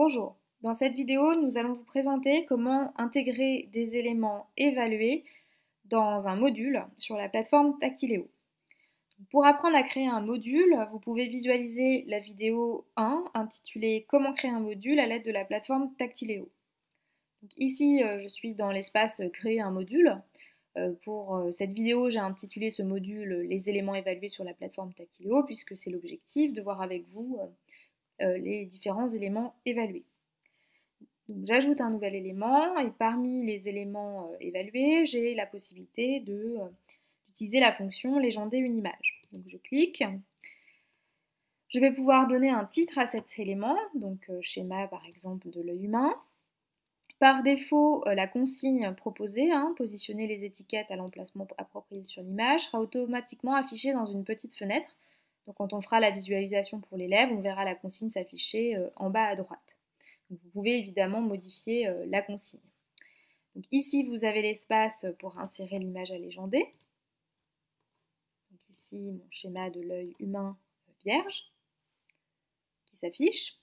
Bonjour, dans cette vidéo, nous allons vous présenter comment intégrer des éléments évalués dans un module sur la plateforme Tactiléo. Pour apprendre à créer un module, vous pouvez visualiser la vidéo 1 intitulée Comment créer un module à l'aide de la plateforme Tactiléo. Donc ici, je suis dans l'espace Créer un module. Pour cette vidéo, j'ai intitulé ce module Les éléments évalués sur la plateforme Tactiléo puisque c'est l'objectif de voir avec vous les différents éléments évalués. J'ajoute un nouvel élément et parmi les éléments évalués, j'ai la possibilité d'utiliser la fonction légender une image. Donc je clique. Je vais pouvoir donner un titre à cet élément, donc schéma par exemple de l'œil humain. Par défaut, la consigne proposée, positionner les étiquettes à l'emplacement approprié sur l'image, sera automatiquement affichée dans une petite fenêtre. Donc quand on fera la visualisation pour l'élève, on verra la consigne s'afficher en bas à droite. Donc, vous pouvez évidemment modifier la consigne. Donc, ici, vous avez l'espace pour insérer l'image à légender. Donc, ici, mon schéma de l'œil humain vierge qui s'affiche.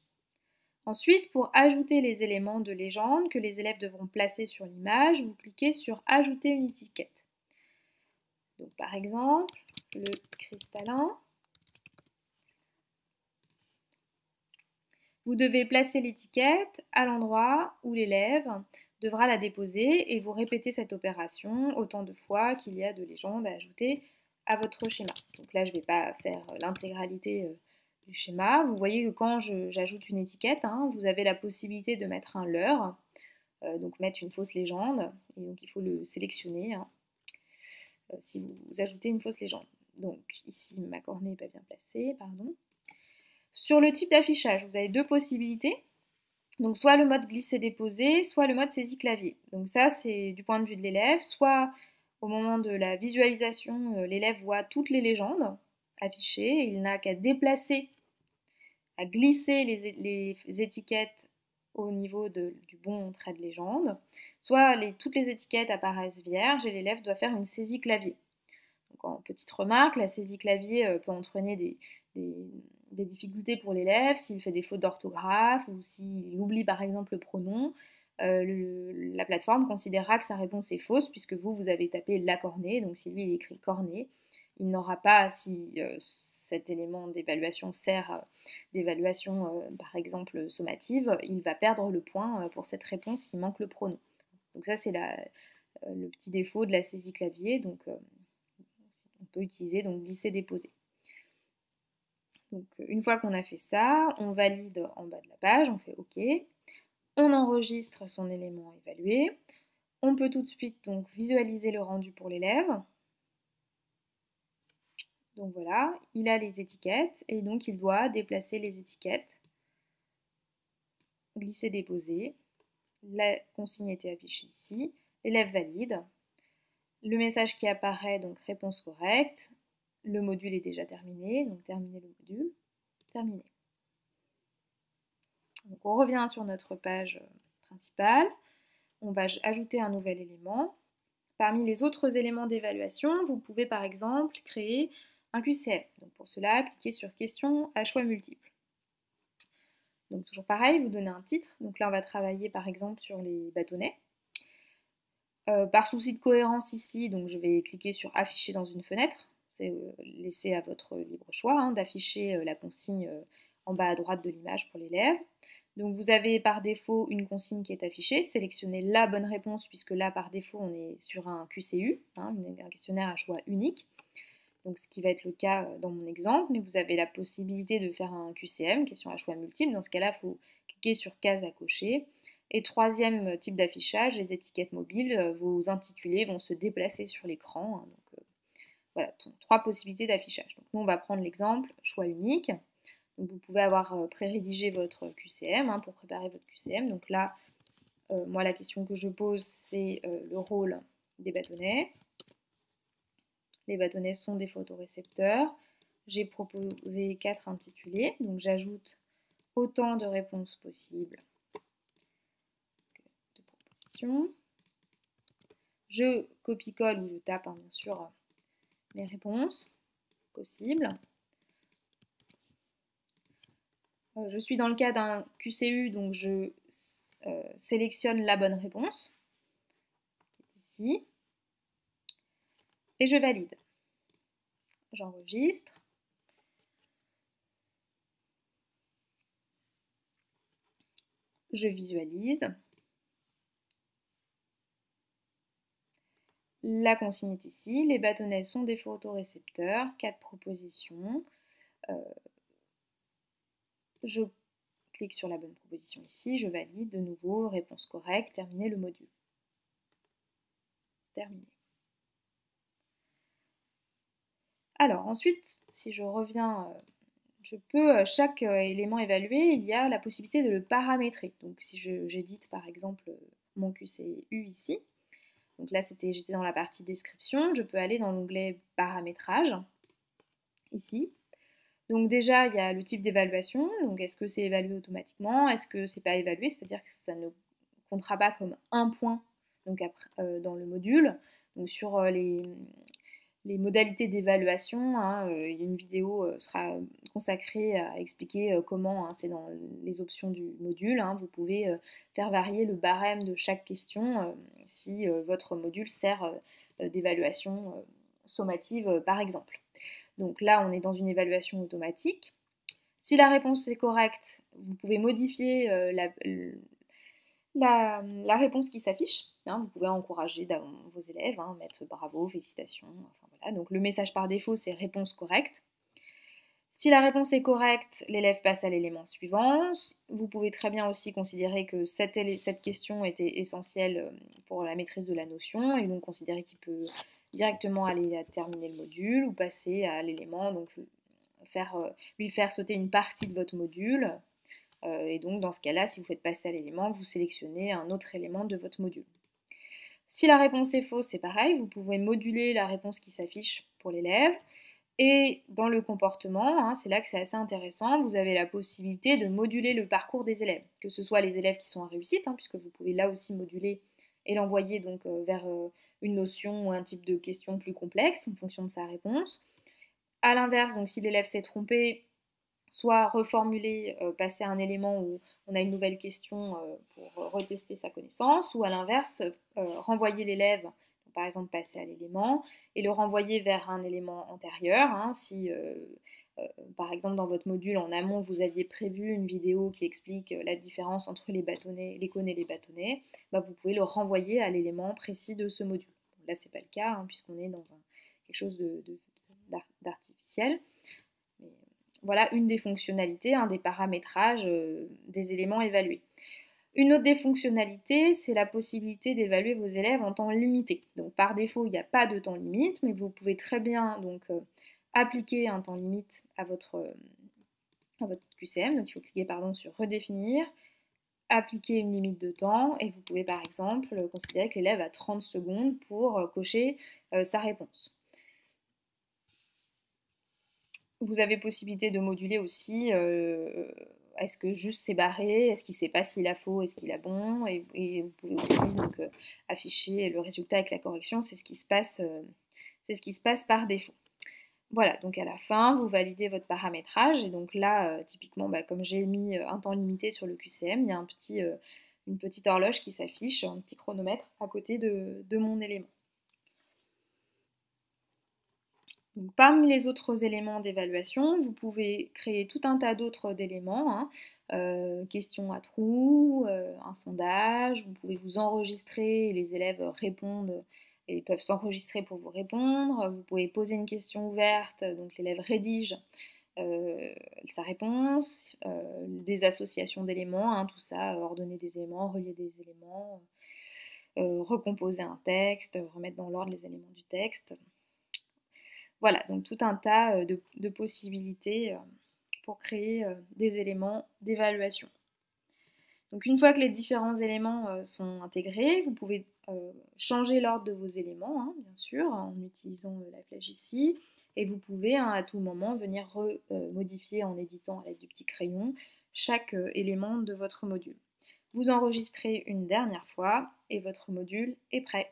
Ensuite, pour ajouter les éléments de légende que les élèves devront placer sur l'image, vous cliquez sur « Ajouter une étiquette ». Donc, par exemple, le cristallin. Vous devez placer l'étiquette à l'endroit où l'élève devra la déposer et vous répétez cette opération autant de fois qu'il y a de légendes à ajouter à votre schéma. Donc là, je ne vais pas faire l'intégralité du schéma. Vous voyez que quand j'ajoute une étiquette, vous avez la possibilité de mettre un leurre, donc mettre une fausse légende, et donc il faut le sélectionner si vous ajoutez une fausse légende. Donc ici, ma cornée n'est pas bien placée, pardon. Sur le type d'affichage, vous avez deux possibilités. Donc soit le mode glisser-déposer, soit le mode saisie-clavier. Donc ça, c'est du point de vue de l'élève. Soit au moment de la visualisation, l'élève voit toutes les légendes affichées. Il n'a qu'à déplacer, à glisser les étiquettes au niveau du bon trait de légende. Soit toutes les étiquettes apparaissent vierges et l'élève doit faire une saisie-clavier. Donc en petite remarque, la saisie-clavier peut entraîner des difficultés pour l'élève, s'il fait des fautes d'orthographe ou s'il oublie par exemple le pronom, la plateforme considérera que sa réponse est fausse puisque vous avez tapé la cornée, donc si lui il écrit cornée, il n'aura pas, si cet élément d'évaluation sert d'évaluation par exemple sommative, il va perdre le point pour cette réponse, il manque le pronom. Donc ça c'est le petit défaut de la saisie clavier, donc on peut utiliser donc glisser-déposer. Donc une fois qu'on a fait ça, on valide en bas de la page, on fait OK. On enregistre son élément évalué. On peut tout de suite donc visualiser le rendu pour l'élève. Donc voilà, il a les étiquettes et donc il doit déplacer les étiquettes, glisser-déposer. La consigne était affichée ici. L'élève valide. Le message qui apparaît, donc réponse correcte. Le module est déjà terminé, donc terminer le module, terminé. Donc on revient sur notre page principale, on va ajouter un nouvel élément. Parmi les autres éléments d'évaluation, vous pouvez par exemple créer un QCM. Donc pour cela, cliquez sur questions à choix multiples. Donc toujours pareil, vous donnez un titre. Donc là, on va travailler par exemple sur les bâtonnets. Par souci de cohérence ici, donc je vais cliquer sur afficher dans une fenêtre. C'est laissé à votre libre choix d'afficher la consigne en bas à droite de l'image pour l'élève. Donc vous avez par défaut une consigne qui est affichée, sélectionnez la bonne réponse puisque là par défaut on est sur un QCU, un questionnaire à choix unique. Donc ce qui va être le cas dans mon exemple, mais vous avez la possibilité de faire un QCM, question à choix multiple. Dans ce cas-là, il faut cliquer sur case à cocher. Et troisième type d'affichage, les étiquettes mobiles, vos intitulés vont se déplacer sur l'écran. Donc voilà, trois possibilités d'affichage. Donc nous on va prendre l'exemple choix unique. Donc, vous pouvez avoir pré-rédigé votre QCM pour préparer votre QCM. Donc là, moi, la question que je pose, c'est le rôle des bâtonnets. Les bâtonnets sont des photorécepteurs. J'ai proposé 4 intitulés. Donc j'ajoute autant de réponses possibles que de propositions. Je copie-colle ou je tape, bien sûr, mes réponses possibles. Je suis dans le cas d'un QCU, donc je sélectionne la bonne réponse, ici, et je valide. J'enregistre. Je visualise. La consigne est ici. Les bâtonnets sont des photorécepteurs. 4 propositions. Je clique sur la bonne proposition ici. Je valide de nouveau. Réponse correcte. Terminer le module. Terminé. Alors ensuite, si je reviens, je peux, chaque élément évalué, il y a la possibilité de le paramétrer. Donc si j'édite par exemple mon QCU ici, donc là j'étais dans la partie description, je peux aller dans l'onglet paramétrage, ici. Donc déjà, il y a le type d'évaluation, donc est-ce que c'est évalué automatiquement, est-ce que c'est pas évalué, c'est-à-dire que ça ne comptera pas comme un point donc après, dans le module. Donc sur les modalités d'évaluation, hein, une vidéo sera consacrée à expliquer comment, hein, c'est dans les options du module, hein, vous pouvez faire varier le barème de chaque question si votre module sert d'évaluation sommative par exemple. Donc là, on est dans une évaluation automatique. Si la réponse est correcte, vous pouvez modifier la réponse qui s'affiche. Hein, vous pouvez encourager vos élèves, hein, mettre bravo, félicitations. Enfin, voilà. Donc le message par défaut, c'est réponse correcte. Si la réponse est correcte, l'élève passe à l'élément suivant. Vous pouvez très bien aussi considérer que cette question était essentielle pour la maîtrise de la notion et donc considérer qu'il peut directement aller terminer le module ou passer à l'élément, donc lui faire sauter une partie de votre module. Et donc dans ce cas-là, si vous faites passer à l'élément, vous sélectionnez un autre élément de votre module. Si la réponse est fausse, c'est pareil, vous pouvez moduler la réponse qui s'affiche pour l'élève. Et dans le comportement, hein, c'est là que c'est assez intéressant, vous avez la possibilité de moduler le parcours des élèves, que ce soit les élèves qui sont en réussite, hein, puisque vous pouvez là aussi moduler et l'envoyer donc vers une notion ou un type de question plus complexe en fonction de sa réponse. A l'inverse, donc si l'élève s'est trompé, soit reformuler, passer à un élément où on a une nouvelle question pour retester sa connaissance, ou à l'inverse, renvoyer l'élève, par exemple passer à l'élément, et le renvoyer vers un élément antérieur. Hein, si, par exemple, dans votre module en amont, vous aviez prévu une vidéo qui explique la différence entre les bâtonnets, les cônes et les bâtonnets, bah, vous pouvez le renvoyer à l'élément précis de ce module. Donc là, ce n'est pas le cas, hein, puisqu'on est dans quelque chose d'artificiel. Voilà une des fonctionnalités, un des paramétrages des éléments évalués. Une autre des fonctionnalités, c'est la possibilité d'évaluer vos élèves en temps limité. Donc par défaut, il n'y a pas de temps limite, mais vous pouvez très bien donc, appliquer un temps limite à votre QCM. Donc il faut cliquer sur redéfinir, appliquer une limite de temps, et vous pouvez par exemple considérer que l'élève a 30 secondes pour cocher sa réponse. Vous avez possibilité de moduler aussi, est-ce que juste c'est barré, est-ce qu'il ne sait pas s'il a faux, est-ce qu'il a bon, et vous pouvez aussi donc, afficher le résultat avec la correction, c'est ce qui se passe par défaut. Voilà, donc à la fin, vous validez votre paramétrage, et donc là, typiquement, comme j'ai mis un temps limité sur le QCM, il y a une petite horloge qui s'affiche, un petit chronomètre à côté de mon élément. Donc, parmi les autres éléments d'évaluation, vous pouvez créer tout un tas d'autres d'éléments, hein, questions à trous, un sondage, vous pouvez vous enregistrer et les élèves répondent et peuvent s'enregistrer pour vous répondre, vous pouvez poser une question ouverte, donc l'élève rédige sa réponse, des associations d'éléments, hein, tout ça, ordonner des éléments, relier des éléments, recomposer un texte, remettre dans l'ordre les éléments du texte. Voilà, donc tout un tas de possibilités pour créer des éléments d'évaluation. Donc une fois que les différents éléments sont intégrés, vous pouvez changer l'ordre de vos éléments, hein, bien sûr, en utilisant la flèche ici. Et vous pouvez à tout moment venir modifier en éditant à l'aide du petit crayon chaque élément de votre module. Vous enregistrez une dernière fois et votre module est prêt.